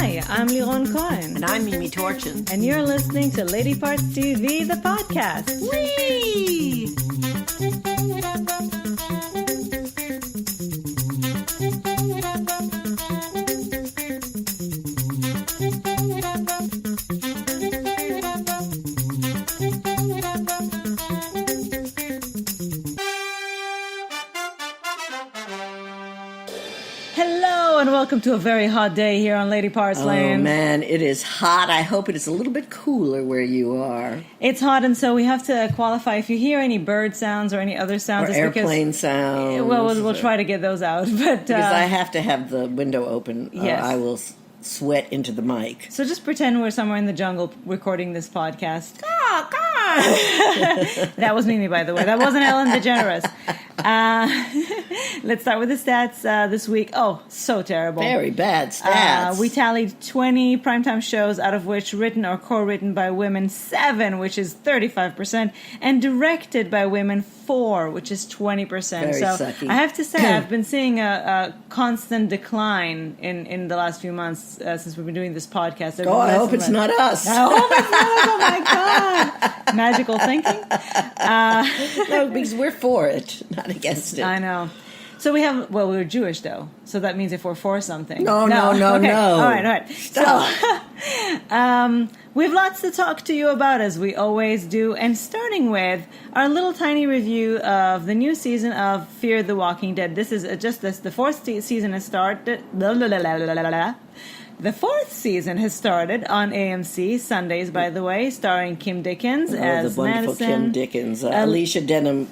Hi, I'm Liron Cohen. And I'm Mimi Torchin. And you're listening to Lady Parts TV, the podcast. Whee! Hello and welcome to a very hot day here on Lady Parts Land. Oh man, it is hot. I hope it is a little bit cooler where you are. It's hot, and so we have to qualify. If you hear any bird sounds or any other sounds, Or it's airplane sounds. Well, we'll try to get those out. But because I have to have the window open. Yes. I will sweat into the mic. So just pretend we're somewhere in the jungle recording this podcast. That was Mimi, by the way. That wasn't Ellen DeGeneres. Let's start with the stats this week. Oh, so terrible. Very bad stats. We tallied 20 primetime shows, out of which written or co-written by women 7, which is 35%, and directed by women 4, which is 20%. Very so sucky. I have to say, I've been seeing a constant decline in the last few months since we've been doing this podcast. I hope it's not us. I hope it's not us. Oh my God. Magical thinking. No, because we're for it, not against it. I know. So we're Jewish though, so that means if we're for something. No. Okay. All right. Stop. So, we have lots to talk to you about, as we always do, and starting with our little tiny review of the new season of Fear the Walking Dead. This is the fourth season has started. The fourth season has started on AMC, Sundays, by the way, starring Kim Dickens as the wonderful Madison. Kim Dickens. Alicia Denham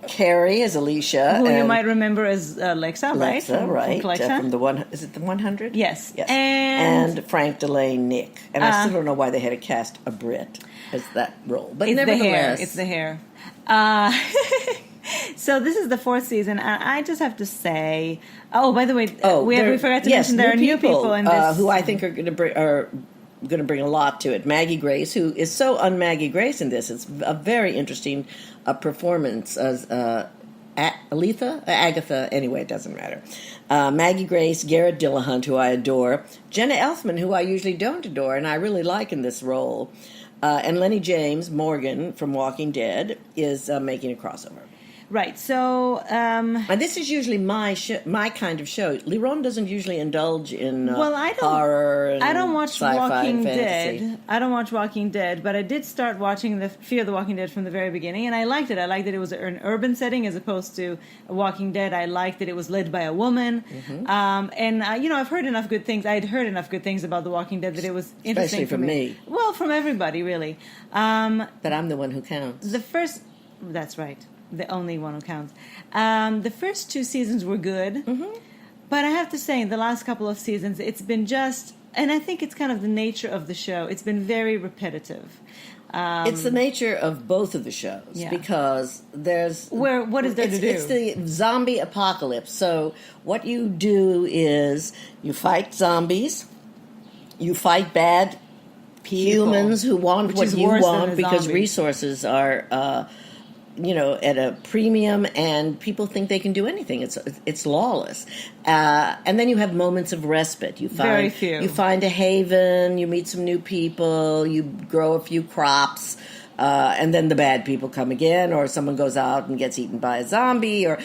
Carey as Alicia. Who you might remember as Lexa, right? Lexa, right. From Lexa. From the one, is it the 100? Yes. And Frank Delane Nick. And I still don't know why they had to cast a Brit as that role. But it's nevertheless. It's the hair. So this is the fourth season, and I just have to say, by the way, we forgot to mention there are new people in this, who I think are going to bring a lot to it. Maggie Grace, who is so un-Maggie Grace in this. It's a very interesting performance as Agatha. Anyway, it doesn't matter. Maggie Grace, Garrett Dillahunt, who I adore, Jenna Elfman, who I usually don't adore, and I really like in this role, and Lenny James, Morgan from Walking Dead, is making a crossover. Right, so... and this is usually my kind of show. Liron doesn't usually indulge in horror and I don't watch sci-fi Walking and fantasy. Dead. I don't watch Walking Dead, but I did start watching the Fear the Walking Dead from the very beginning, and I liked it. I liked that it was an urban setting as opposed to Walking Dead. I liked that it was led by a woman. Mm-hmm. I've heard enough good things. I'd heard enough good things about The Walking Dead that it was interesting Especially from me. Well, from everybody, really. But I'm the one who counts. That's right. The only one who counts. The first 2 seasons were good, mm-hmm. but I have to say, in the last couple of seasons, it's been and I think it's kind of the nature of the show, it's been very repetitive. It's the nature of both of the shows, because there's... What is there to do? It's the zombie apocalypse. So what you do is you fight zombies, you fight bad humans who want what you want because resources are... at a premium, and people think they can do anything. It's lawless. And then you have moments of respite. Very few. You find a haven, you meet some new people, you grow a few crops, and then the bad people come again, or someone goes out and gets eaten by a zombie, or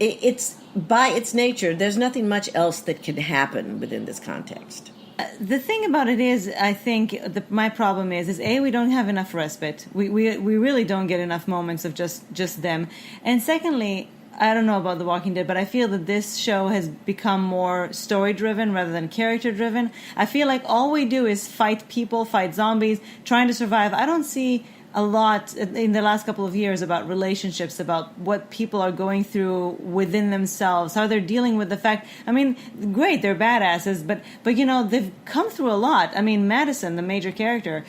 it's by its nature, there's nothing much else that can happen within this context. The thing about it is, I think my problem is we don't have enough respite. We really don't get enough moments of just them. And secondly, I don't know about The Walking Dead, but I feel that this show has become more story-driven rather than character-driven. I feel like all we do is fight people, fight zombies, trying to survive. I don't see a lot in the last couple of years about relationships, about what people are going through within themselves, how they're dealing with the fact. I mean, great, they're badasses, but they've come through a lot. I mean, Madison, the major character,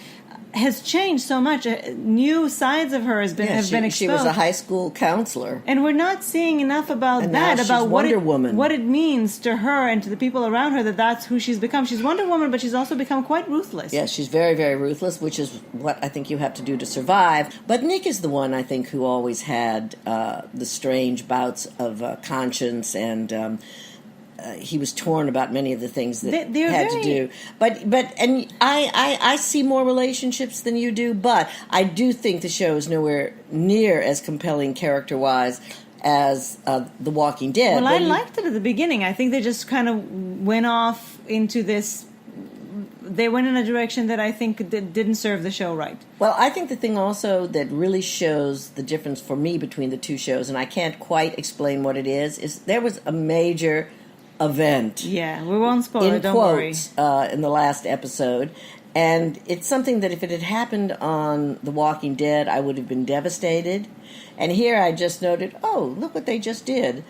has changed so much. New sides of her have been exposed. She was a high school counselor, and we're not seeing enough about about Wonder Woman, what it means to her and to the people around her. That's who she's become. She's Wonder Woman, but she's also become quite ruthless. Yes, she's very, very ruthless, which is what I think you have to do to survive. But Nick is the one, I think, who always had the strange bouts of conscience and he was torn about many of the things that They're had very... to do. But and I see more relationships than you do, but I do think the show is nowhere near as compelling character-wise as The Walking Dead. Well, I liked it at the beginning. I think they just kind of went off into this... They went in a direction that I think didn't serve the show right. Well, I think the thing also that really shows the difference for me between the two shows, and I can't quite explain what it is there was a major event. Yeah, we won't spoil it, don't worry. In the last episode. And it's something that if it had happened on The Walking Dead, I would have been devastated. And here I just noted, oh, look what they just did.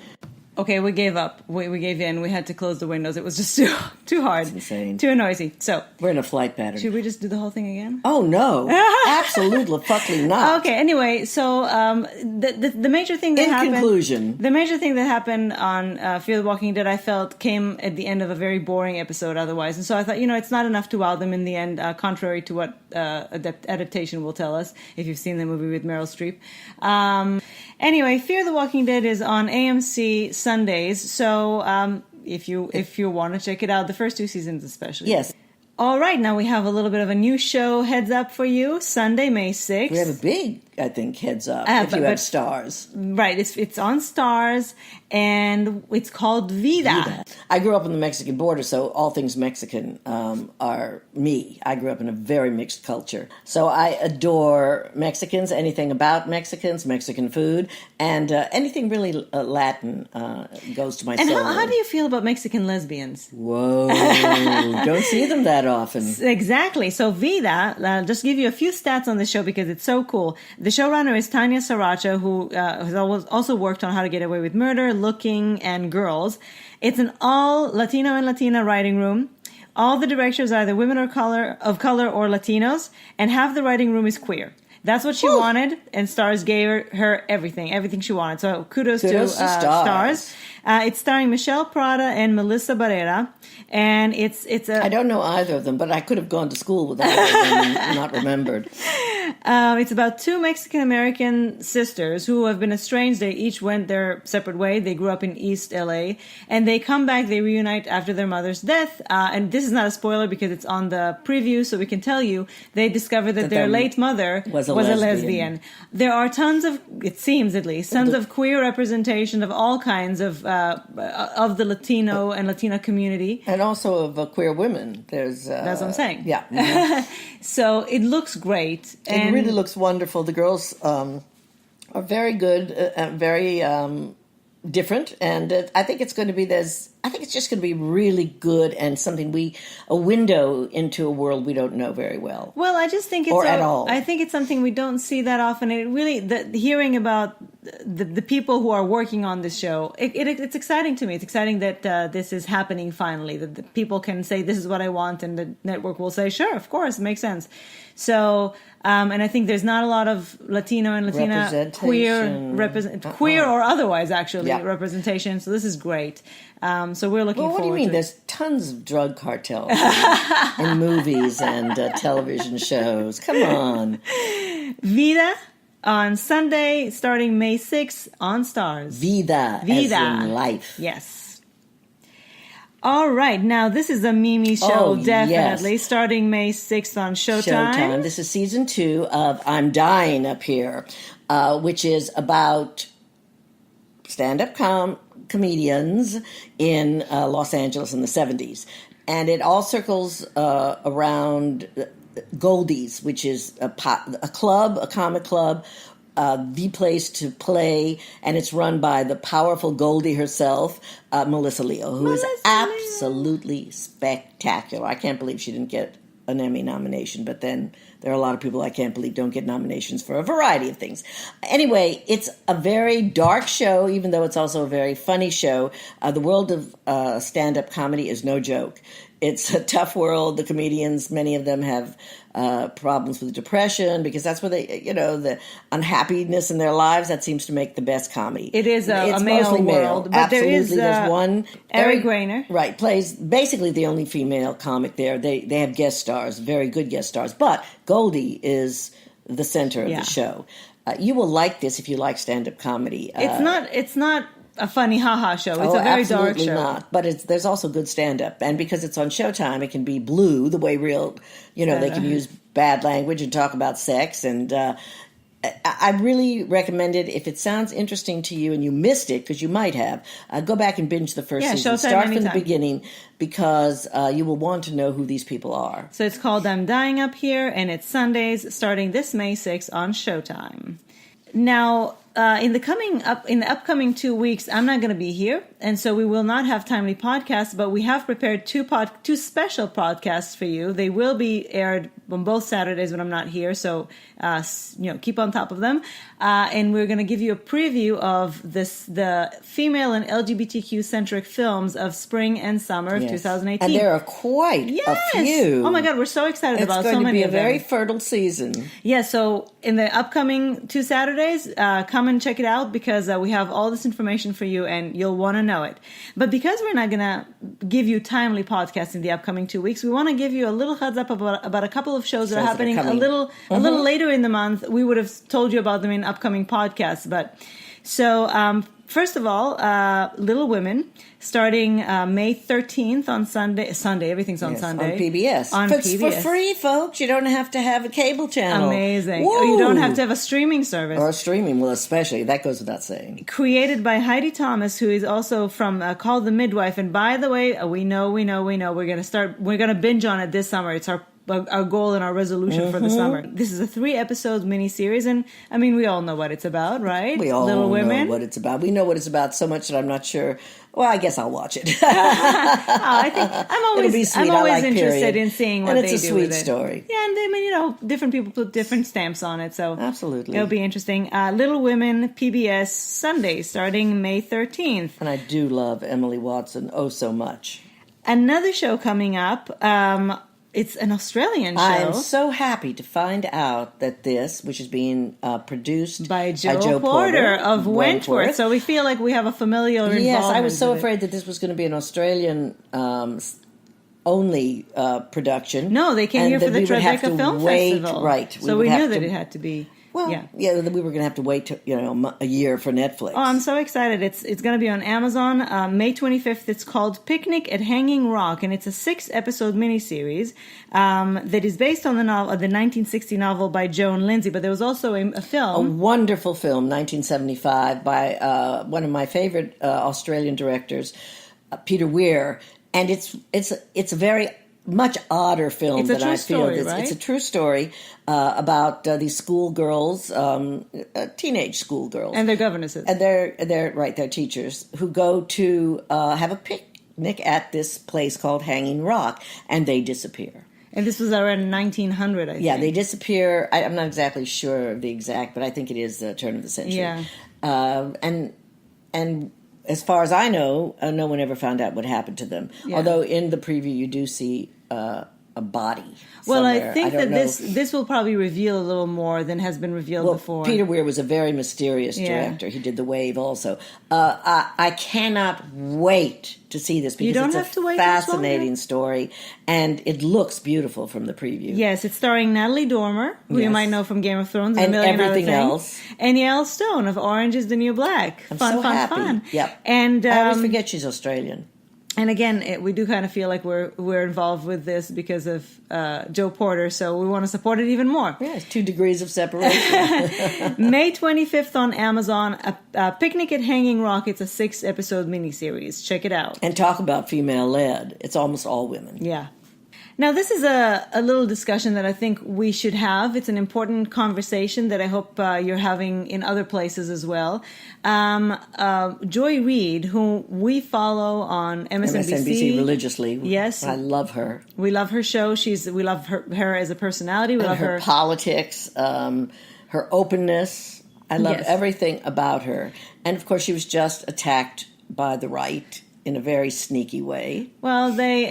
Okay, we gave up. We gave in. We had to close the windows. It was just too hard. It's insane. Too noisy. So we're in a flight pattern. Should we just do the whole thing again? Oh, no. Absolutely fucking not. Okay, anyway, so the major thing that happened... In conclusion. The major thing that happened on Fear the Walking Dead, I felt, came at the end of a very boring episode otherwise. And so I thought, it's not enough to wow them in the end, contrary to what adaptation will tell us, if you've seen the movie with Meryl Streep. Anyway, Fear the Walking Dead is on AMC Sundays, so if you want to check it out, the first 2 seasons especially. Yes. All right, now we have a little bit of a new show heads up for you. Sunday, May 6th. We have a big, I think, heads up if you have Stars. Right, it's on Stars, and it's called Vida. I grew up on the Mexican border, so all things Mexican are me. I grew up in a very mixed culture. So I adore Mexicans, anything about Mexicans, Mexican food, and anything really Latin goes to my soul. And how do you feel about Mexican lesbians? Whoa, don't see them that often. Exactly. So Vida, just give you a few stats on the show because it's so cool. The showrunner is Tanya Sriracha, who has also worked on How to Get Away with Murder, Looking, and Girls. It's an all Latino and Latina writing room. All the directors are either women of color or Latinos, and half the writing room is queer. That's what she wanted, and Stars gave her everything she wanted. So kudos to Stars. It's starring Michelle Prada and Melissa Barrera, and it's a... I don't know either of them, but I could have gone to school with either of them and not remembered. It's about 2 Mexican-American sisters who have been estranged. They each went their separate way. They grew up in East LA, and they come back, they reunite after their mother's death. And this is not a spoiler because it's on the preview, so we can tell you they discover that their late mother was a lesbian. There are tons of, it seems at least, tons of queer representation of all kinds of the Latino and Latina community. And also of queer women. That's what I'm saying. Yeah. Mm-hmm. So it looks great. It really looks wonderful. The girls are very good, very different, and I think it's going to be I think it's just going to be really good and a window into a world we don't know very well. Well, I just think at all. I think it's something we don't see that often. It really, hearing about the people who are working on this show, it's exciting to me. It's exciting that this is happening finally. That the people can say, "This is what I want," and the network will say, "Sure, of course, it makes sense." So, and I think there's not a lot of Latino and Latina queer or otherwise actually representation. So this is great. So we're looking forward to it. What do you mean? There's tons of drug cartels in movies and television shows. Come on. Vida on Sunday, starting May 6th on Stars. Vida. As in life. Yes. All right. Now, this is a Mimi show, definitely, yes. Starting May 6th on Showtime. This is season 2 of I'm Dying Up Here, which is about stand-up comedians in Los Angeles in the 70s. And it all circles around Goldie's, which is a comic club, the place to play, and it's run by the powerful Goldie herself, Melissa Leo, who is absolutely spectacular. I can't believe she didn't get an Emmy nomination, but then there are a lot of people I can't believe don't get nominations for a variety of things. Anyway, it's a very dark show, even though it's also a very funny show. The world of stand-up comedy is no joke. It's a tough world. The comedians, many of them have problems with depression because that's where they, the unhappiness in their lives, that seems to make the best comedy. It is a male world. But absolutely. There's one. Eric Grainer. Right. Plays basically the only female comic there. They have guest stars, very good guest stars. But Goldie is the center of the show. You will like this if you like stand-up comedy. It's not a funny haha show. It's a very dark show. Not. But there's also good stand-up. And because it's on Showtime, it can be blue, the way real, they can use bad language and talk about sex. And I really recommend it. If it sounds interesting to you and you missed it, because you might have, go back and binge the first season. Showtime Start anytime. from the beginning, because you will want to know who these people are. So it's called I'm Dying Up Here, and it's Sundays starting this May 6th on Showtime. Now, in the upcoming 2 weeks, I'm not going to be here, and so we will not have timely podcasts. But we have prepared two special podcasts for you. They will be aired on both Saturdays when I'm not here, so keep on top of them. And we're going to give you a preview of the female and LGBTQ centric films of spring and summer of 2018. And there are quite a few. Oh my God, we're so excited about so many of them. It's going to be a very fertile season. Yeah, so in the upcoming 2 Saturdays, come and check it out, because we have all this information for you and you'll want to know it. But because we're not going to give you timely podcasts in the upcoming 2 weeks, we want to give you a little heads up about a couple of shows that are happening a little later in the month. We would have told you about them in upcoming podcasts. But so first of all, Little Women, starting May 13th on Sunday. Everything's on Sunday. On PBS. For free, folks. You don't have to have a cable channel. Amazing. Or you don't have to have a streaming service. Or streaming, well, especially. That goes without saying. Created by Heidi Thomas, who is also from Called the Midwife. And by the way, we know. We're going to binge on it this summer. It's our goal and our resolution for the summer. This is a 3-episode miniseries, and I mean, we all know what it's about, right? We all Little Women. know what it's about. We know what it's about so much that I'm not sure. Well, I guess I'll watch it. I think I'm always interested in seeing what they do with it. And it's a sweet story. Yeah, and I mean, different people put different stamps on it, so absolutely, it'll be interesting. Little Women, PBS, Sunday, starting May 13th. And I do love Emily Watson so much. Another show coming up. It's an Australian show. I am so happy to find out that this, which is being produced by Joe Porter of Wentworth. So we feel like we have a familial involvement. Yes, I was so afraid that this was going to be an Australian only production. No, they came here for the Tribeca Film Festival. Right. So we knew that it had to be. Well, yeah, we were going to have to wait a year for Netflix. Oh, I'm so excited. It's going to be on Amazon May 25th. It's called Picnic at Hanging Rock, and it's a 6-episode miniseries that is based on the 1960 novel by Joan Lindsay, but there was also a film. A wonderful film, 1975, by one of my favorite Australian directors, Peter Weir, and it's a very much odder film than I feel. It's a true story about these schoolgirls, teenage schoolgirls, and their governesses, and they're teachers who go to have a picnic at this place called Hanging Rock, and they disappear. And this was around 1900, I think. Yeah, they disappear. I'm not exactly sure of the exact, but I think it is the turn of the century. Yeah, and as far as I know, no one ever found out what happened to them. Yeah. Although in the preview you do see a body somewhere. Well, I think that this will probably reveal a little more than has been revealed before. Peter Weir was a very mysterious director. He did The Wave also. I cannot wait to see this because it's a fascinating story, and it looks beautiful from the preview. Yes, it's starring Natalie Dormer, who you might know from Game of Thrones and a million everything other else, and Yael Stone of Orange is the New Black. I'm so happy. Fun. Yep. And I always forget she's Australian. And again, we do kind of feel like we're involved with this because of Joe Porter, so we want to support it even more. Yeah, it's 2 degrees of separation. May 25th on Amazon, a Picnic at Hanging Rock. It's a 6-episode miniseries. Check it out. And talk about female-led. It's almost all women. Yeah. Now, this is a little discussion that I think we should have. It's an important conversation that I hope you're having in other places as well. Joy Reid, who we follow on MSNBC religiously. Yes. I love her. We love her show. We love her as a personality. We love her politics, her openness. I love everything about her. And, of course, she was just attacked by the right in a very sneaky way. Well, they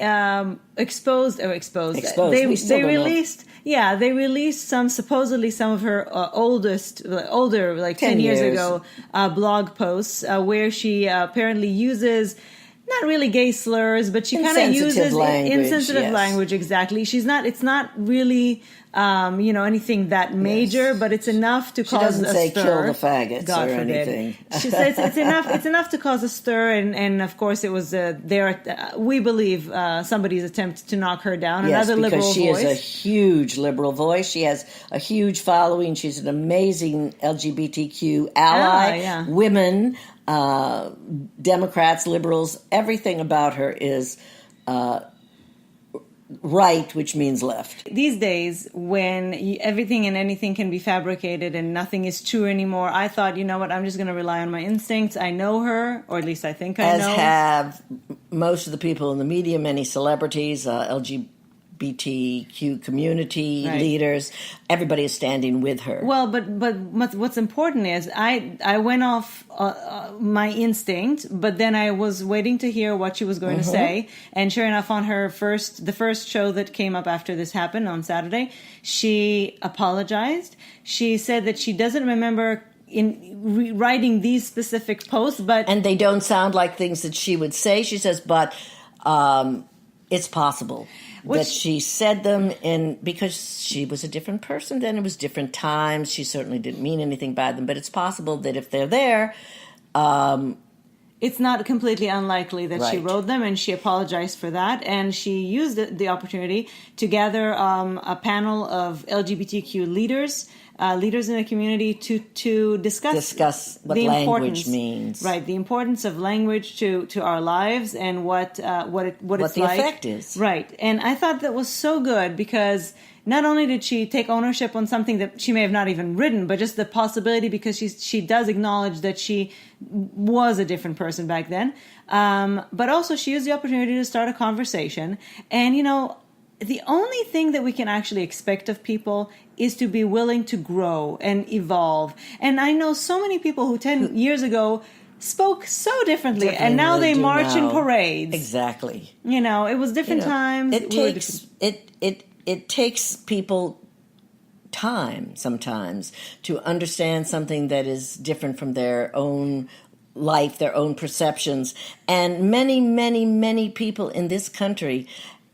exposed. They released. Yeah, they released supposedly some of her older, like 10 years ago, blog posts where she apparently uses not really gay slurs, but she kind of uses insensitive language. Exactly. It's not really, anything that major, but it's enough to cause a stir. She doesn't say kill the faggots God or forbid. anything. She says it's enough. It's enough to cause a stir, and of course it was we believe somebody's attempt to knock her down. Yes, another liberal because she voice. is a huge liberal voice. She has a huge following. She's an amazing LGBTQ ally. Yeah. Women, Democrats, liberals, everything about her is right, which means left. These days, when everything and anything can be fabricated and nothing is true anymore, I thought, you know what, I'm just going to rely on my instincts. I know her, or at least I think I know. As have most of the people in the media, many celebrities, LGBTQ community leaders. Everybody is standing with her. Well, but what's important is I went off my instinct, but then I was waiting to hear what she was going to say, and sure enough, on the first show that came up after this happened on Saturday, she apologized. She said that she doesn't remember writing these specific posts, and they don't sound like things that she would say. She says, but it's possible that she said them because she was a different person then. It was different times. She certainly didn't mean anything by them, but it's possible that if they're there, it's not completely unlikely that she Right. wrote them, and she apologized for that. And she used the opportunity to gather a panel of LGBTQ leaders in the community to discuss what the language means. Right, the importance of language to our lives and what it's the like. effect is. Right, and I thought that was so good because not only did she take ownership on something that she may have not even written, but just the possibility, because she does acknowledge that she was a different person back then. But also she used the opportunity to start a conversation. And, the only thing that we can actually expect of people is to be willing to grow and evolve. And I know so many people who 10 years ago spoke so differently, and now they march in parades. Exactly. It was different times. It takes people time sometimes to understand something that is different from their own life, their own perceptions. And many, many, many people in this country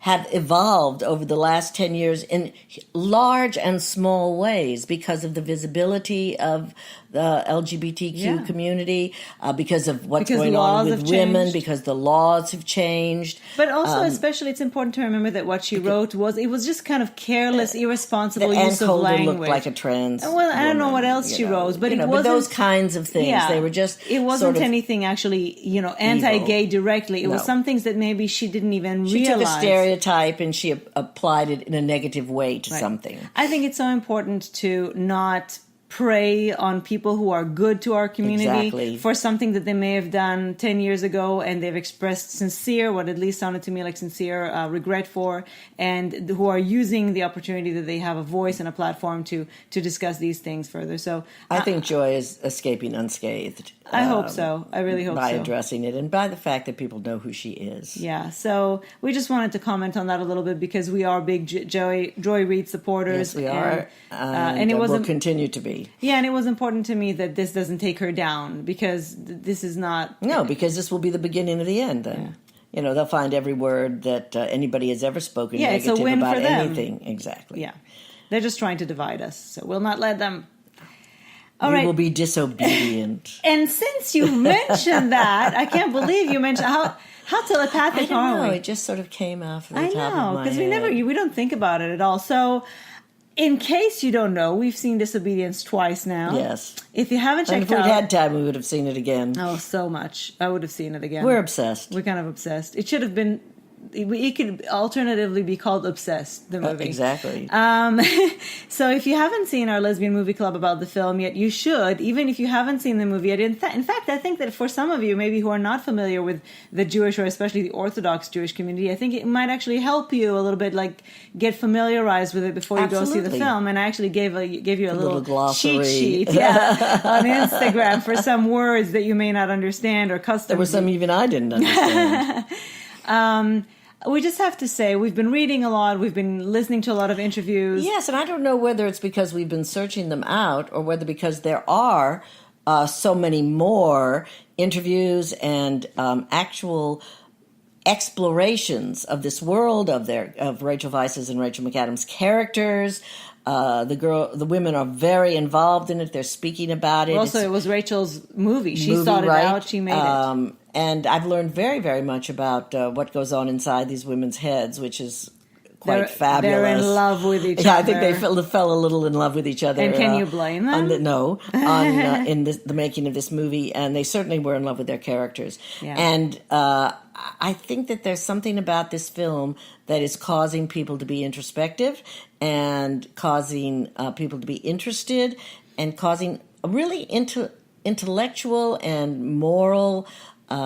have evolved over the last 10 years in large and small ways because of the visibility of the LGBTQ community, because of what's going on with women, because the laws have changed. But also, especially, it's important to remember that what she wrote was just kind of careless, irresponsible use of language. Looked like a trans Well, I don't know what else she wrote, but it wasn't... But those kinds of things, they were just... It wasn't anything actually, anti-gay directly. It was some things that maybe she didn't even realize. She took a stereotype and she applied it in a negative way to something. I think it's so important to not prey on people who are good to our community for something that they may have done 10 years ago, and they've expressed sincere, what at least sounded to me like sincere regret for, and who are using the opportunity that they have a voice and a platform to discuss these things further. So I think Joy is escaping unscathed. I hope so. I really hope so. By addressing it and by the fact that people know who she is. Yeah, so we just wanted to comment on that a little bit because we are big Joy Reid supporters. Yes, we are. And it will continue to be. Yeah, and it was important to me that this doesn't take her down because this is not... No, because this will be the beginning of the end then. Yeah. They'll find every word that anybody has ever spoken negative it's a win about for them. anything. Exactly. Yeah. They're just trying to divide us, so we'll not let them. We will be disobedient. And since you mentioned that, I can't believe you mentioned how telepathic are we? It just sort of came off the top of my head. I know, because we don't think about it at all. So, in case you don't know, we've seen Disobedience twice now. Yes. If you haven't checked out... If we'd had time, we would have seen it again. Oh, so much. I would have seen it again. We're obsessed. We're kind of obsessed. It should have been... It could alternatively be called Obsessed, the movie. Exactly. So if you haven't seen our Lesbian Movie Club about the film yet, you should, even if you haven't seen the movie yet. In fact, I think that for some of you, maybe who are not familiar with the Jewish or especially the Orthodox Jewish community, I think it might actually help you a little bit, like get familiarized with it before you go see the film. And I actually gave you a little cheat sheet on Instagram for some words that you may not understand or customs. There were some even I didn't understand. We just have to say, we've been reading a lot, we've been listening to a lot of interviews. Yes, and I don't know whether it's because we've been searching them out or whether because there are so many more interviews and actual explorations of this world of Rachel Weisz's and Rachel McAdams' characters. The women are very involved in it. They're speaking about it. Also, it was Rachel's movie. She sought it out. She made it. And I've learned very, very much about what goes on inside these women's heads, which is quite fabulous. They're in love with each other. Yeah, I think they fell a little in love with each other. And can you blame them? In the making of this movie, and they certainly were in love with their characters. Yeah. And I think that there's something about this film that is causing people to be introspective and causing people to be interested and causing really intellectual and moral,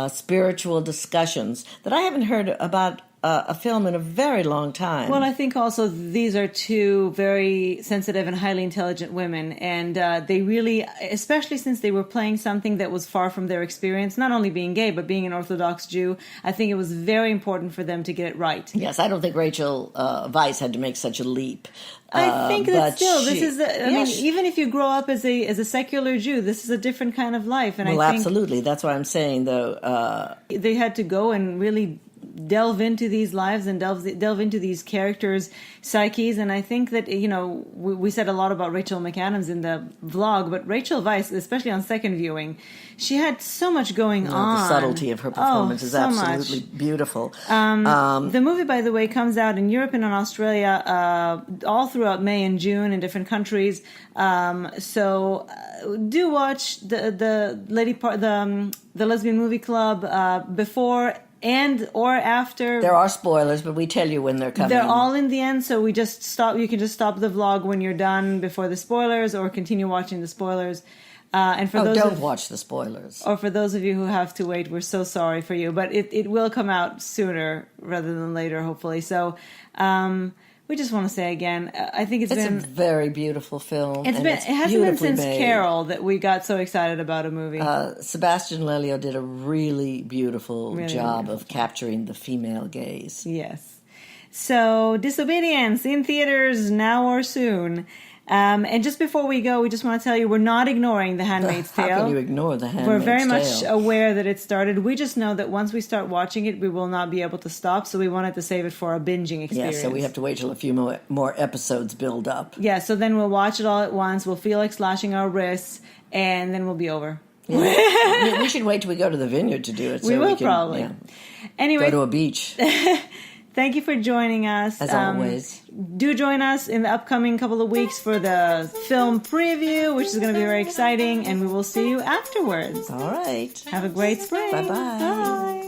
spiritual discussions that I haven't heard about a film in a very long time. Well, I think also these are two very sensitive and highly intelligent women, and they really, especially since they were playing something that was far from their experience, not only being gay, but being an Orthodox Jew, I think it was very important for them to get it right. Yes, I don't think Rachel Weisz had to make such a leap. I think that still, this is, I mean, even if you grow up as a secular Jew, this is a different kind of life. And well, I think absolutely. That's what I'm saying, though. They had to go and really delve into these lives and delve into these characters' psyches. And I think that, we said a lot about Rachel McAdams in the vlog, but Rachel Weisz, especially on second viewing, she had so much going on. The subtlety of her performance is absolutely beautiful. The movie, by the way, comes out in Europe and in Australia all throughout May and June in different countries. So do watch the Lesbian Movie Club before and or after. There are spoilers, but we tell you when they're coming. They're all in the end, so we just stop. You can just stop the vlog when you're done before the spoilers, or continue watching the spoilers. And for don't watch the spoilers. Or for those of you who have to wait, we're so sorry for you. But it will come out sooner rather than later, hopefully. So we just want to say again, I think it's been a very beautiful film. It hasn't been since Carol that we got so excited about a movie. Sebastian Lelio did a really beautiful job of capturing the female gaze. Yes. So Disobedience in theaters now or soon. And just before we go, we just want to tell you we're not ignoring The Handmaid's Tale. How can you ignore The Handmaid's Tale? We're very much aware that it started. We just know that once we start watching it, we will not be able to stop, so we wanted to save it for a binging experience. Yeah, so we have to wait till a few more episodes build up. Yeah, so then we'll watch it all at once. We'll feel like slashing our wrists, and then we'll be over. Yeah. We should wait till we go to the vineyard to do it. So we will probably. Yeah. Anyway, go to a beach. Thank you for joining us. As always. Do join us in the upcoming couple of weeks for the film preview, which is going to be very exciting, and we will see you afterwards. All right. Have a great spring. Bye-bye. Bye.